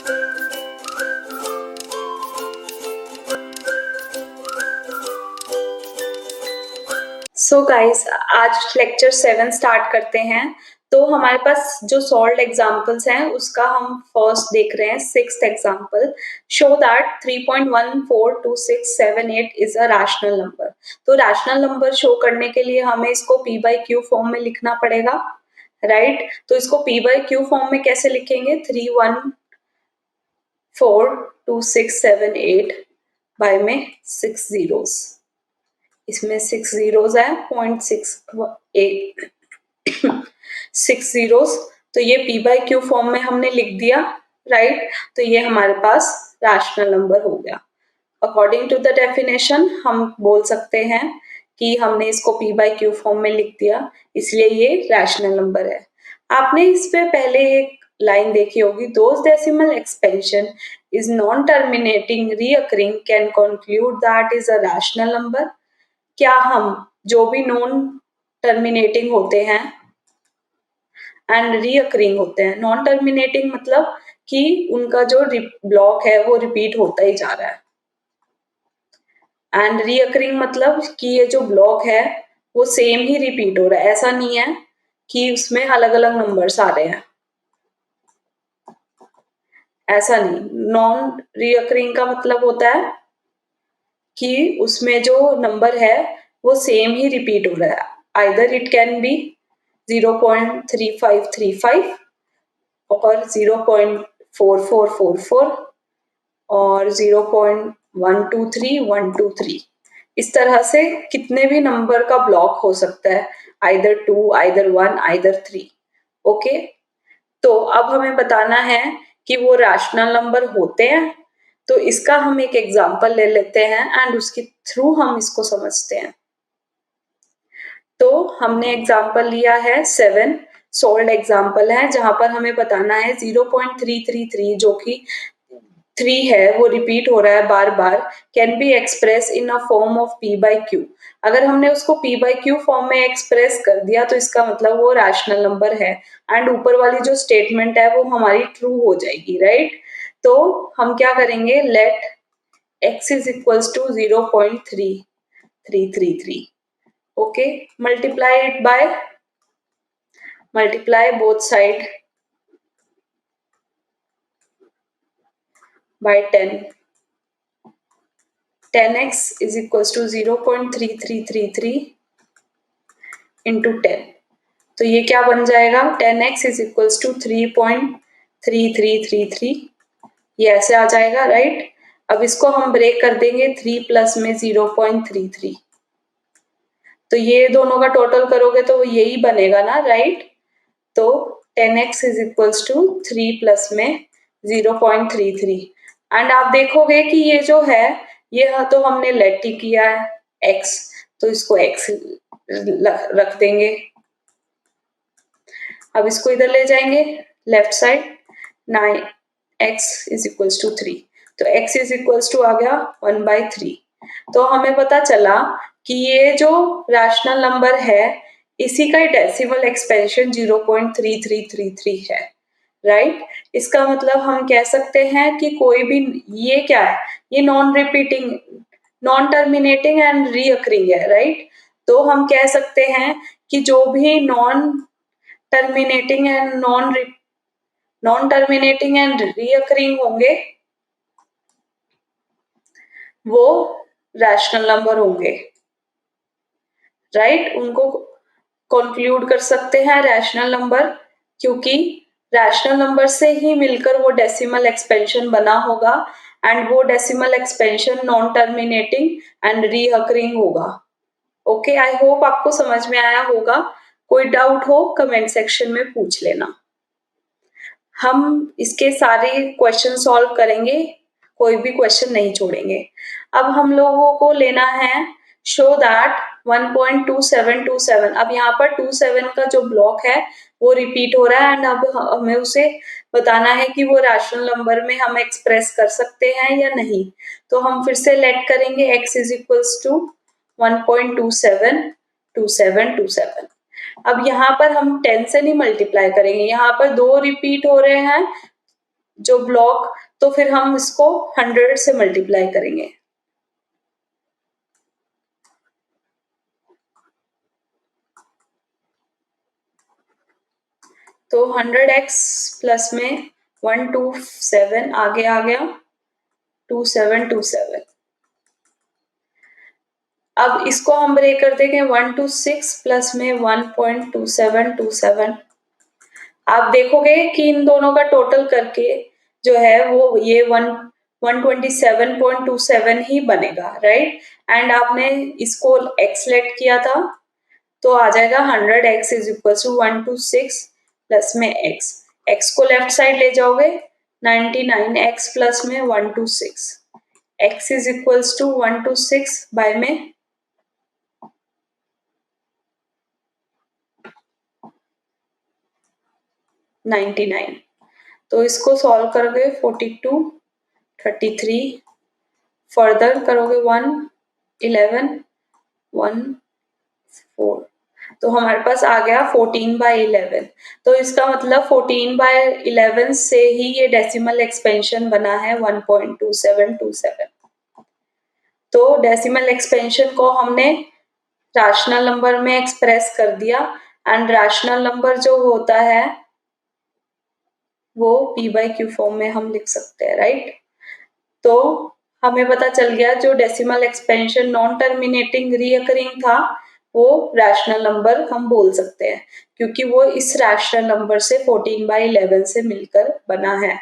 So guys, आज lecture 7 start करते हैं। तो हमारे पास जो सॉल्व्ड एग्जांपल्स हैं उसका हम फर्स्ट देख रहे हैं, 6th example. Show that 3.142678 is a rational number. तो रैशनल नंबर शो करने के लिए हमें इसको p बाई क्यू फॉर्म में लिखना पड़ेगा, राइट? तो इसको p बाई क्यू फॉर्म में कैसे लिखेंगे? 3142678 बाय में 6 जीरोस, इसमें 6 जीरोस है, 0.6 6 जीरोस। तो ये p बाई क्यू फॉर्म में हमने लिख दिया, राइट? तो ये हमारे पास रैशनल नंबर हो गया। अकॉर्डिंग टू द डेफिनेशन हम बोल सकते हैं कि हमने इसको p बाई क्यू फॉर्म में लिख दिया, इसलिए ये रैशनल नंबर है। आपने इस पे पहले एक लाइन देखी होगी, those decimal expansion is non terminating recurring can conclude that is a rational number. क्या हम जो भी नॉन टर्मिनेटिंग होते हैं एंड रीअकरिंग होते हैं, नॉन टर्मिनेटिंग मतलब कि उनका जो ब्लॉक है वो रिपीट होता ही जा रहा है, एंड रीअकरिंग मतलब कि ये जो ब्लॉक है वो सेम ही रिपीट हो रहा है, ऐसा नहीं है कि उसमें अलग अलग नंबर्स आ रहे हैं, ऐसा नहीं। नॉन रीअकरिंग का मतलब होता है कि उसमें जो नंबर है वो सेम ही रिपीट हो रहा है। आइदर इट कैन बी 0.3535 और 0.4444 और 0.123123। इस तरह से कितने भी नंबर का ब्लॉक हो सकता है, आइदर 2, आइदर 1, आइदर 3। ओके, तो अब हमें बताना है कि वो रैशनल नंबर होते हैं। तो इसका हम एक एग्जांपल ले लेते हैं एंड उसके थ्रू हम इसको समझते हैं। तो हमने एग्जांपल लिया है 7, सोल्ड एग्जांपल है, जहां पर हमें बताना है 0.333 जो कि 3 है वो रिपीट हो रहा है बार बार, can be express in a form of p by q. अगर हमने उसको p बाई क्यू फॉर्म में एक्सप्रेस कर दिया तो इसका मतलब वो रैशनल नंबर है, एंड ऊपर वाली जो स्टेटमेंट है वो हमारी ट्रू हो जाएगी, राइट? तो हम क्या करेंगे, let x is equals to 0.3333। Okay, multiply it by, multiply both side by 10. 10x is equals to 0.3333 into 10। तो ये क्या बन जाएगा, 10x is equals to 3.3333। ये ऐसे आ जाएगा, राइट? अब इसको हम ब्रेक कर देंगे 3 प्लस में 0.33, तो ये दोनों का टोटल करोगे तो यही बनेगा ना, राइट? तो 10x is equals to 3 plus में 0.33, एंड आप देखोगे कि ये जो है ये तो हमने लेट ही किया है x, तो इसको x रख देंगे। अब इसको इधर ले जाएंगे left side, 9x is equals to 3, तो x is equals to आ गया 1/3। तो हमें पता चला कि ये जो रैशनल नंबर है इसी का डेसिमल एक्सपेंशन 0.3333 है, राइट? इसका मतलब हम कह सकते हैं कि कोई भी, ये क्या है, ये non repeating, non terminating and recurring है, राइट? तो हम कह सकते हैं कि जो भी non terminating and non terminating and recurring होंगे वो रैशनल नंबर होंगे, राइट? उनको कंक्लूड कर सकते हैं रैशनल नंबर, क्योंकि रैशनल नंबर से ही मिलकर वो डेसिमल एक्सपेंशन बना होगा, एंड वो decimal expansion non terminating and recurring होगा। ओके, आई होप आपको समझ में आया होगा। कोई डाउट हो कमेंट सेक्शन में पूछ लेना, हम इसके सारे क्वेश्चन सॉल्व करेंगे, कोई भी क्वेश्चन नहीं छोड़ेंगे। अब हम लोगों को लेना है शो दैट 1.2727, अब यहाँ पर 27 का जो ब्लॉक है वो रिपीट हो रहा है, एंड अब हमें उसे बताना है कि वो रैशनल नंबर में हम एक्सप्रेस कर सकते हैं या नहीं। तो हम फिर से लेट करेंगे x इज इक्वल्स टू 1.272727। अब यहाँ पर हम 10 से नहीं मल्टीप्लाई करेंगे, यहाँ पर 2 रिपीट हो रहे हैं जो ब्लॉक, तो फिर हम इसको 100 से मल्टीप्लाई करेंगे। तो 100x प्लस में 127 आगे आ गया 2727। अब इसको हम ब्रेक कर देंगे 126 प्लस में 1.2727। आप देखोगे कि इन दोनों का टोटल करके जो है वो ये 127.27 ही बनेगा, राइट। एंड आपने इसको x लेट किया था तो आ जाएगा 100x is equal to 126 plus में x को लेफ्ट साइड ले जाओगे 99x प्लस में 126, x is equal to 126 by में 99। तो इसको सॉल्व करोगे 42 33, फर्दर करोगे 1 11 1 4, तो हमारे पास आ गया 14/11। तो इसका मतलब 14/11 से ही ये डेसिमल एक्सपेंशन बना है 1.2727। तो डेसिमल एक्सपेंशन को हमने रैशनल नंबर में एक्सप्रेस कर दिया एंड रैशनल नंबर जो होता है वो p/q फॉर्म में हम लिख सकते हैं, राइट। तो हमें पता चल गया जो decimal expansion non terminating recurring था वो रैशनल नंबर हम बोल सकते हैं, क्योंकि वो इस रैशनल नंबर से 14/11 से मिलकर बना है।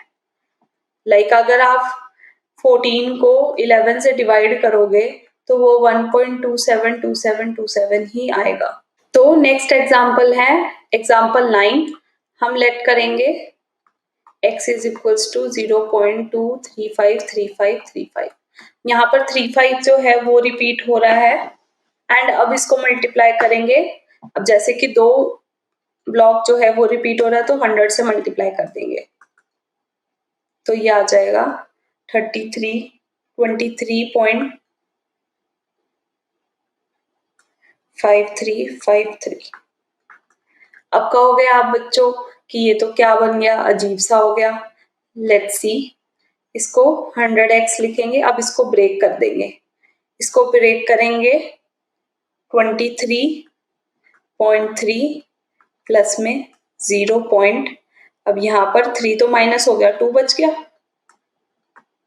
लाइक अगर आप 14 को 11 से डिवाइड करोगे तो वो 1.272727 ही आएगा। तो नेक्स्ट एग्जाम्पल है एग्जाम्पल 9। हम लेट करेंगे x इज इक्वल्स टू 0.2353535। यहाँ पर 35 जो है वो रिपीट हो रहा है एंड अब इसको मल्टीप्लाई करेंगे। अब जैसे कि दो ब्लॉक जो है वो रिपीट हो रहा है तो 100 से मल्टीप्लाई कर देंगे तो ये आ जाएगा 23.5353। अब कहोगे आप बच्चों कि ये तो क्या बन गया, अजीब सा हो गया। लेट्स सी, इसको 100x लिखेंगे। अब इसको ब्रेक कर देंगे, इसको ब्रेक करेंगे 23.3 प्लस में 0 पॉइंट, अब यहाँ पर 3 तो माइनस हो गया, 2 बच गया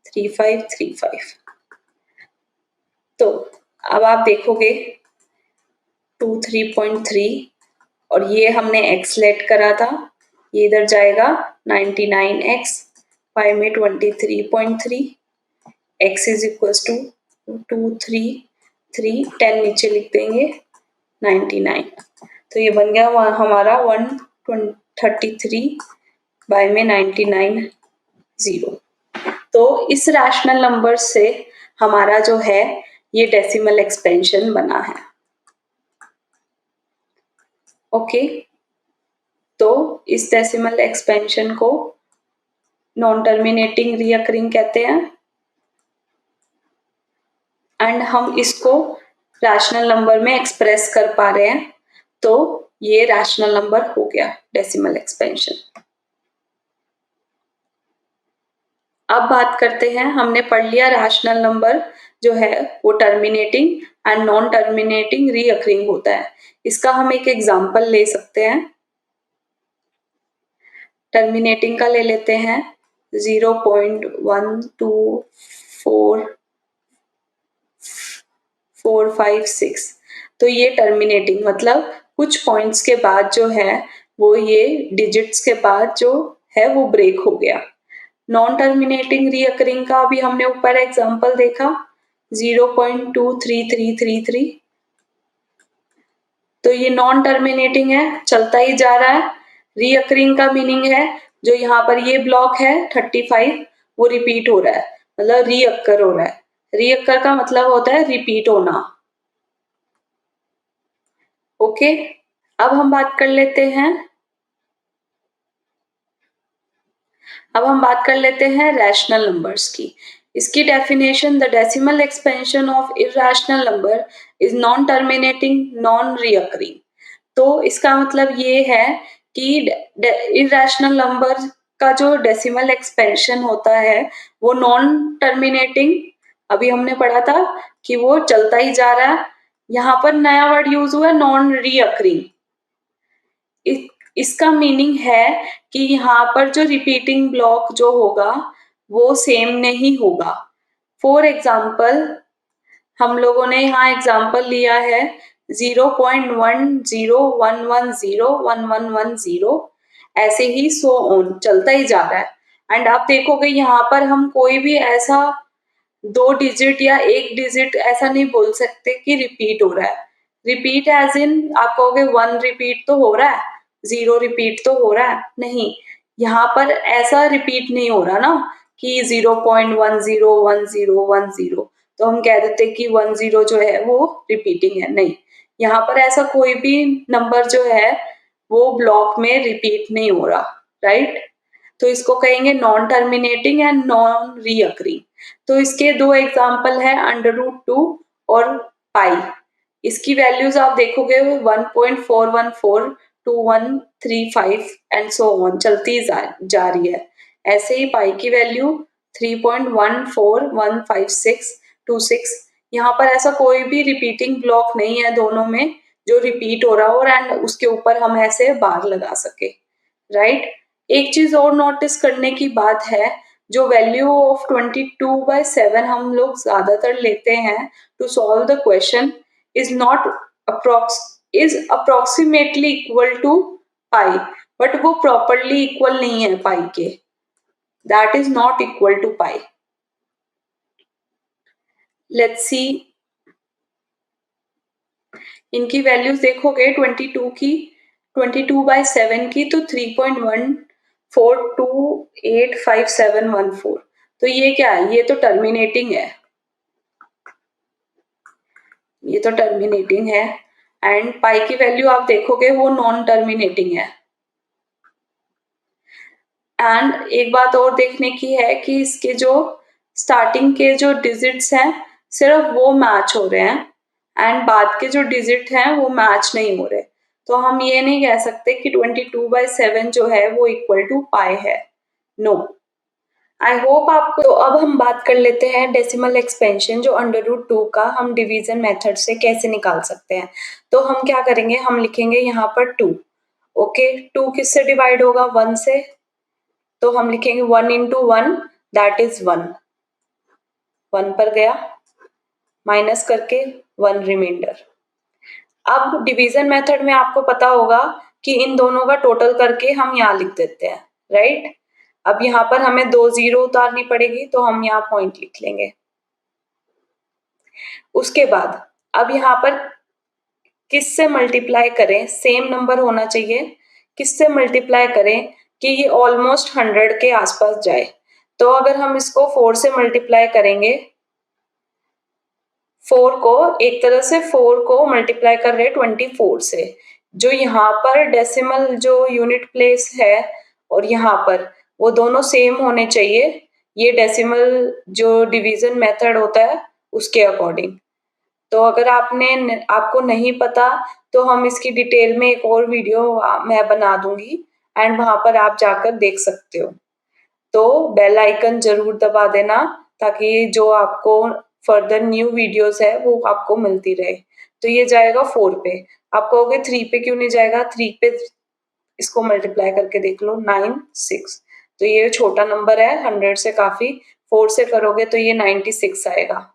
3535। तो अब आप देखोगे 23.3 और ये हमने x लेट करा था, ये इधर जाएगा 99x 5 में 23.3, x इज इक्वल टू 233, 10 नीचे लिख देंगे 99। तो ये बन गया हमारा 133 बाय में 99 0। तो इस रैशनल नंबर से हमारा जो है ये डेसिमल एक्सपेंशन बना है। ओके, तो इस डेसिमल एक्सपेंशन को नॉन टर्मिनेटिंग रीअकरिंग कहते हैं एंड हम इसको रैशनल नंबर में एक्सप्रेस कर पा रहे हैं, तो ये रैशनल नंबर हो गया डेसिमल एक्सपेंशन। अब बात करते हैं, हमने पढ़ लिया रैशनल नंबर जो है वो terminating and non terminating recurring होता है। इसका हम एक एग्जांपल ले सकते हैं। टर्मिनेटिंग का ले लेते हैं 0.12456। तो ये टर्मिनेटिंग मतलब कुछ पॉइंट्स के बाद जो है वो ये डिजिट्स के बाद जो है वो ब्रेक हो गया। नॉन टर्मिनेटिंग रीअकरिंग का भी हमने ऊपर एग्जांपल देखा 0.23333। तो ये नॉन टर्मिनेटिंग है, चलता ही जा रहा है। रीअकरिंग का मीनिंग है जो यहाँ पर ये ब्लॉक है 35 वो रिपीट हो रहा है, मतलब रीअकर हो रहा है। रीअकर का मतलब होता है रिपीट होना। ओके, अब हम बात कर लेते हैं रैशनल नंबर्स की। इसकी definition, the decimal expansion of irrational number is non terminating non recurring. तो इसका मतलब ये है कि इरैशनल नंबर का जो डेसिमल एक्सपेंशन होता है वो नॉन टर्मिनेटिंग, अभी हमने पढ़ा था कि वो चलता ही जा रहा है। यहाँ पर नया वर्ड यूज हुआ है नॉन रीअकरिंग। इसका मीनिंग है कि यहाँ पर जो रिपीटिंग ब्लॉक जो होगा वो सेम नहीं होगा। फॉर एग्जाम्पल हम लोगों ने यहाँ एग्जाम्पल लिया है 0.1011011110, ऐसे ही सो ऑन चलता ही जा रहा है। एंड आप देखोगे यहाँ पर हम कोई भी ऐसा 2 डिजिट या 1 डिजिट ऐसा नहीं बोल सकते कि रिपीट हो रहा है। रिपीट एज इन आप कहोगे 1 रिपीट तो हो रहा है, 0 रिपीट तो हो रहा है, नहीं, यहाँ पर ऐसा रिपीट नहीं हो रहा ना कि 0.101010, तो हम कह देते कि 10 जो है वो रिपीटिंग है, नहीं, यहाँ पर ऐसा कोई भी नंबर जो है वो ब्लॉक में रिपीट नहीं हो रहा, राइट। तो इसको कहेंगे non terminating and non recurring. तो इसके 2 एग्जाम्पल है √2 और पाई। इसकी वैल्यूज आप देखोगे 1.414 टू 135 एंड सो ऑन चलती जा रही है। ऐसे ही पाई की वैल्यू 3.1415626। यहाँ पर ऐसा कोई भी रिपीटिंग ब्लॉक नहीं है दोनों में जो रिपीट हो रहा हो एंड उसके ऊपर हम ऐसे बार लगा सके, राइट। एक चीज और नोटिस करने की बात है, जो वैल्यू ऑफ 22/7 हम लोग ज्यादातर लेते हैं to solve the question is not approximately equal to pi, but वो प्रॉपरली इक्वल नहीं है पाई के, that is not equal to pi. Let's see, इनकी वैल्यूज देखोगे 22/7 की तो 3.14285714, तो ये क्या है, ये तो टर्मिनेटिंग है, ये तो टर्मिनेटिंग है। एंड पाई की वैल्यू आप देखोगे वो नॉन टर्मिनेटिंग है। एंड एक बात और देखने की है कि इसके जो स्टार्टिंग के जो डिजिट्स हैं सिर्फ वो मैच हो रहे हैं एंड बाद के जो डिजिट हैं वो मैच नहीं हो रहे, तो हम ये नहीं कह सकते कि 22/7 जो है वो इक्वल टू पाई है, नो। आई होप आपको। तो अब हम बात कर लेते हैं डेसिमल एक्सपेंशन जो √2 का हम डिवीजन मेथड से कैसे निकाल सकते हैं। तो हम क्या करेंगे, हम लिखेंगे यहाँ पर 2, ओके। 2 किससे डिवाइड होगा, 1 से, तो हम लिखेंगे 1 इंटू 1 दैट इज 1, 1 पर गया माइनस करके 1 रिमाइंडर। अब डिवीजन मेथड में आपको पता होगा कि इन दोनों का टोटल करके हम यहाँ लिख देते हैं, राइट। अब यहाँ पर हमें 2 0 उतारनी पड़ेगी तो हम यहाँ पॉइंट लिख लेंगे। उसके बाद अब यहाँ पर किससे मल्टीप्लाई करें, सेम नंबर होना चाहिए, किससे मल्टीप्लाई करें कि ये ऑलमोस्ट 100 के आसपास जाए। तो अगर हम इसको 4 से मल्टीप्लाई करेंगे, 4 को एक तरह से 4 को मल्टीप्लाई कर रहे 24 से, जो यहाँ पर डेसिमल जो यूनिट प्लेस है और यहाँ पर वो दोनों सेम होने चाहिए, ये डेसिमल जो डिवीजन मेथड होता है उसके अकॉर्डिंग। तो अगर आपको नहीं पता तो हम इसकी डिटेल में एक और वीडियो मैं बना दूंगी एंड वहां पर आप जाकर देख सकते हो। तो बेल आइकन जरूर दबा देना ताकि जो आपको फर्दर न्यू वीडियोस है वो आपको मिलती रहे। तो ये जाएगा 4 पे, आप कहोगे 3 पे क्यों नहीं जाएगा, 3 पे इसको मल्टीप्लाई करके देख लो 9 6, तो ये छोटा नंबर है 100 से काफी, 4 से करोगे तो ये 96 आएगा,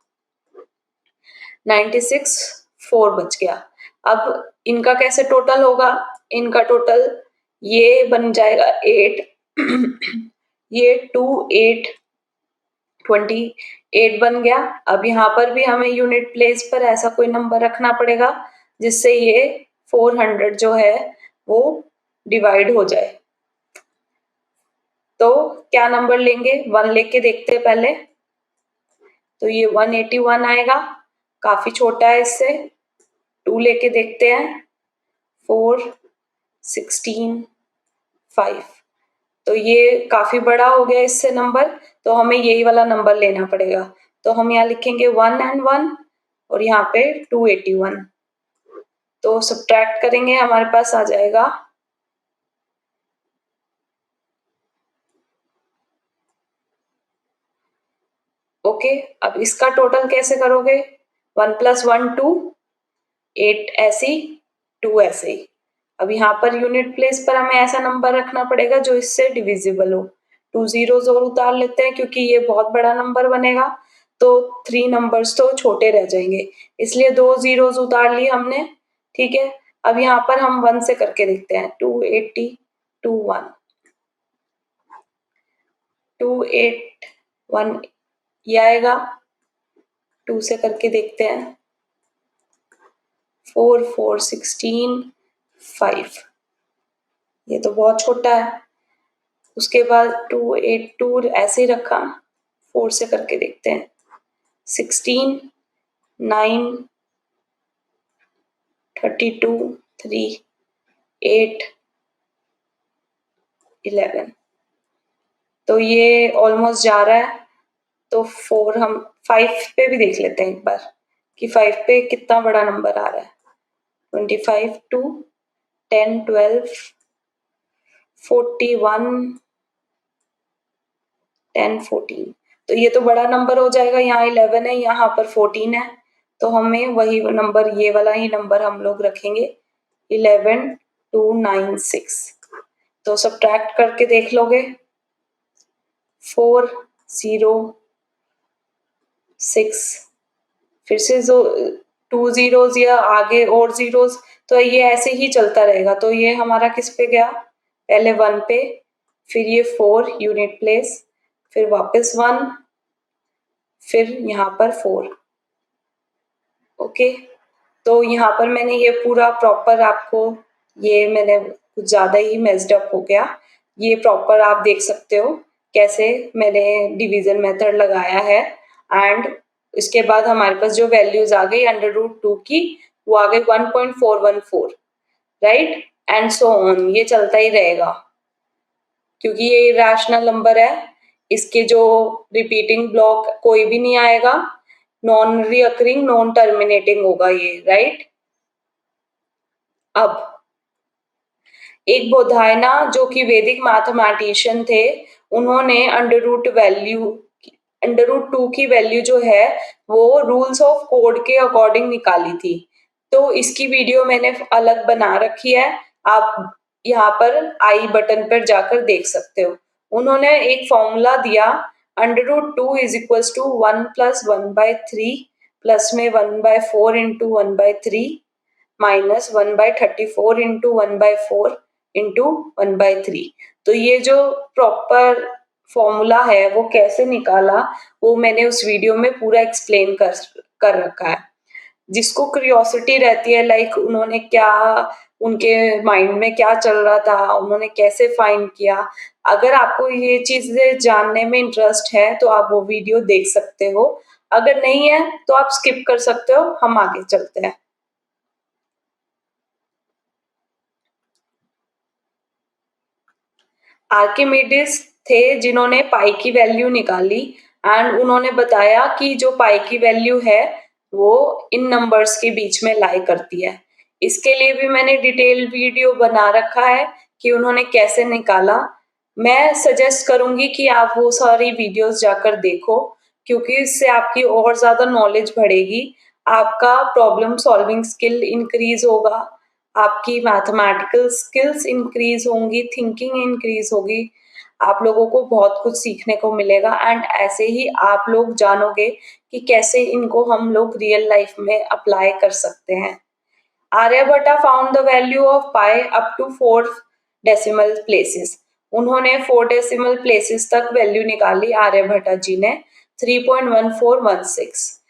96 4 बच गया। अब इनका कैसे टोटल होगा, इनका टोटल ये बन जाएगा 8 ये 2 8 28 बन गया। अब यहाँ पर भी हमें यूनिट प्लेस पर ऐसा कोई नंबर रखना पड़ेगा जिससे ये 400 जो है वो डिवाइड हो जाए। तो क्या नंबर लेंगे, 1 लेके देखते हैं पहले, तो ये 181 आएगा, काफी छोटा है इससे। 2 लेके देखते हैं, 4 16 5, तो ये काफी बड़ा हो गया इससे नंबर, तो हमें यही वाला नंबर लेना पड़ेगा। तो हम यहाँ लिखेंगे 1 and 1 और यहाँ पे 281, तो सब्ट्रैक्ट करेंगे हमारे पास आ जाएगा ओके, अब इसका टोटल कैसे करोगे? 1 + 1 2, 8 ऐसे ही, 2 ऐसे ही। अब यहाँ पर यूनिट प्लेस पर हमें ऐसा नंबर रखना पड़ेगा जो इससे डिविजिबल हो। 2 zeros और उतार लेते हैं क्योंकि ये बहुत बड़ा नंबर बनेगा, तो 3 नंबर्स तो छोटे रह जाएंगे, इसलिए 2 zeros उतार लिए हमने। ठीक है, अब यहाँ पर हम 1 से करके देखते हैं। 280 2 1 2 8 1 ये आएगा। 2 से करके देखते हैं। 4 4 16 5, ये तो बहुत छोटा है। उसके बाद 2 8 2 ऐसे ही रखा। 4 से करके देखते हैं। 16 9 32 3 8 11, तो ये ऑलमोस्ट जा रहा है। तो 4 हम 5 पे भी देख लेते हैं एक बार कि 5 पे कितना बड़ा नंबर आ रहा है। 25 2 10 12 41 10 14, तो ये तो बड़ा नंबर हो जाएगा। यहाँ 11 है, यहाँ पर 14 है, तो हमें वही नंबर, ये वाला ही नंबर हम लोग रखेंगे। 11 2 9 6, तो सब्ट्रैक्ट करके देख लोगे। 4 0 6, फिर से जो 2 zeros या आगे और zeros, तो ये ऐसे ही चलता रहेगा। तो ये हमारा किस पे गया? पहले 1 पे, फिर ये 4 यूनिट प्लेस, फिर वापस 1, फिर यहाँ पर 4। ओके, तो यहाँ पर मैंने ये पूरा प्रॉपर आपको, ये मैंने कुछ ज़्यादा ही मेस्ड अप हो गया। ये प्रॉपर आप देख सकते हो कैसे मैंने डिवीजन मेथड लगाया है। एंड इसके बाद हमारे पास जो वैल्यूज आ गई √2 की, वो आ गई 1.414, राइट, एंड सो ऑन, ये चलता ही रहेगा क्योंकि ये इरेशनल नंबर है। इसके जो रिपीटिंग ब्लॉक कोई भी नहीं आएगा, नॉन रिअकरिंग नॉन टर्मिनेटिंग होगा ये, राइट। अब एक बोधायना जो कि वैदिक मैथमेटिशियन थे, उन्होंने √2 की वैल्यू जो है वो रूल्स ऑफ कोड के अकॉर्डिंग निकाली थी। तो इसकी वीडियो मैंने अलग बना रखी है, आप यहाँ पर आई बटन पर जाकर देख सकते हो। उन्होंने एक फॉर्मूला दिया, √2 = 1 + 1/3 प्लस में 1/4 × 1/3 माइनस 1/34 × 1/4 × 1/3। तो ये जो प्रॉपर फॉर्मूला है वो कैसे निकाला, वो मैंने उस वीडियो में पूरा एक्सप्लेन कर रखा है। जिसको क्यूरियोसिटी रहती है, लाइक उन्होंने क्या, उनके माइंड में क्या चल रहा था, उन्होंने कैसे फाइंड किया, अगर आपको ये चीजें जानने में इंटरेस्ट है तो आप वो वीडियो देख सकते हो। अगर नहीं है तो आप स्किप कर सकते हो, हम आगे चलते हैं। आर्किमिडीज थे जिन्होंने पाई की वैल्यू निकाली, एंड उन्होंने बताया कि जो पाई की वैल्यू है वो इन नंबर्स के बीच में लाई करती है। इसके लिए भी मैंने डिटेल वीडियो बना रखा है कि उन्होंने कैसे निकाला। मैं सजेस्ट करूंगी कि आप वो सारी वीडियोस जाकर देखो, क्योंकि इससे आपकी और ज्यादा नॉलेज बढ़ेगी, आपका प्रॉब्लम सॉल्विंग स्किल इंक्रीज होगा, आपकी मैथमेटिकल स्किल्स इंक्रीज होंगी, थिंकिंग इंक्रीज होगी, आप लोगों को बहुत कुछ सीखने को मिलेगा। एंड ऐसे ही आप लोग जानोगे कि कैसे इनको हम लोग रियल लाइफ में अप्लाई कर सकते हैं। Aryabhata found the value of pi up to 4 decimal places. उन्होंने 4 डेसिमल प्लेसेस तक वैल्यू निकाली आर्यभट्टा जी ने, 3.1416।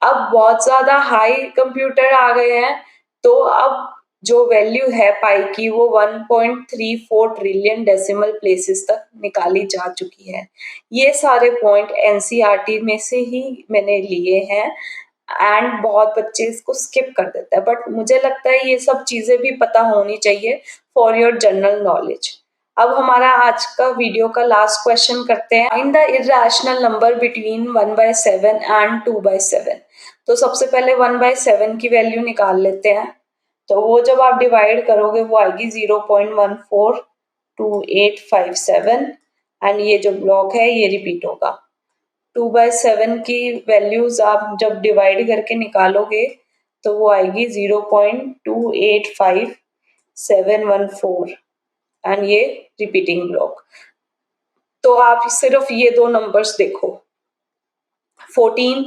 अब बहुत ज्यादा हाई कंप्यूटर आ गए हैं, तो अब जो वैल्यू है पाई की वो 1.34 ट्रिलियन डेसिमल प्लेसेस तक निकाली जा चुकी है। ये सारे पॉइंट एनसीईआरटी में से ही मैंने लिए हैं, एंड बहुत बच्चे इसको स्किप कर देते हैं, बट मुझे लगता है ये सब चीजें भी पता होनी चाहिए फॉर योर जनरल नॉलेज। अब हमारा आज का वीडियो का लास्ट क्वेश्चन करते हैं, find the irrational number between 1/7 and 2/7। तो सबसे पहले 1/7 की वैल्यू निकाल लेते हैं। तो वो जब आप डिवाइड करोगे वो आएगी 0.142857, एंड ये जो ब्लॉक है ये रिपीट होगा। 2/7 की वैल्यूज आप जब डिवाइड करके निकालोगे तो वो आएगी 0.285714 एंड ये रिपीटिंग ब्लॉक। तो आप सिर्फ ये दो नंबर्स देखो 14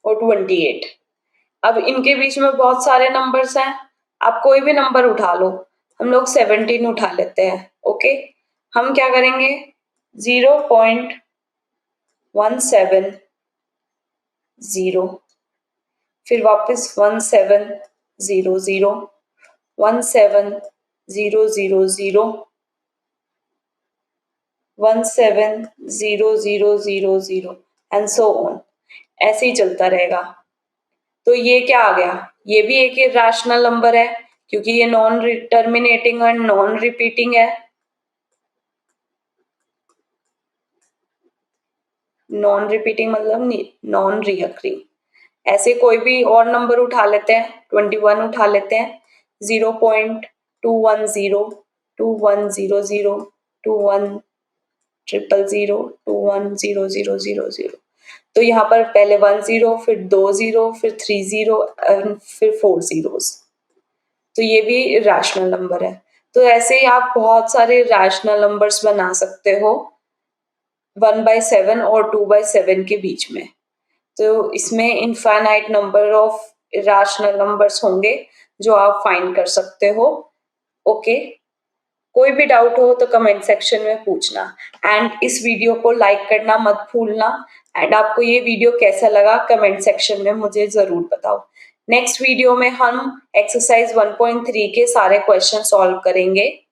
और 28। अब इनके बीच में बहुत सारे नंबर्स हैं, आप कोई भी नंबर उठा लो। हम लोग 17 उठा लेते हैं। ओके, हम क्या करेंगे 0.170, फिर वापस 1700, 17000, 17000 एंड सो ऑन, ऐसे ही चलता रहेगा। तो ये क्या आ गया, ये भी एक इरेशनल नंबर है क्योंकि ये नॉन टर्मिनेटिंग और नॉन रिपीटिंग है। नॉन रिपीटिंग मतलब नॉन रिकरिंग। ऐसे कोई भी और नंबर उठा लेते हैं, 21 उठा लेते हैं, 0.210, 2100, 21000, 210000। तो यहाँ पर पहले 10, फिर 20, फिर 30 फिर 4 zeros। तो ये भी रैशनल नंबर है। तो ऐसे ही आप बहुत सारे रैशनल नंबर्स बना सकते हो 1/7 और 2/7 के बीच में। तो इसमें infinite number of rational numbers होंगे जो आप फाइंड कर सकते हो। ओके, कोई भी डाउट हो तो कमेंट सेक्शन में पूछना एंड इस वीडियो को लाइक करना मत भूलना एंड आपको ये वीडियो कैसा लगा कमेंट सेक्शन में मुझे जरूर बताओ। नेक्स्ट वीडियो में हम एक्सरसाइज 1.3 के सारे क्वेश्चन सॉल्व करेंगे।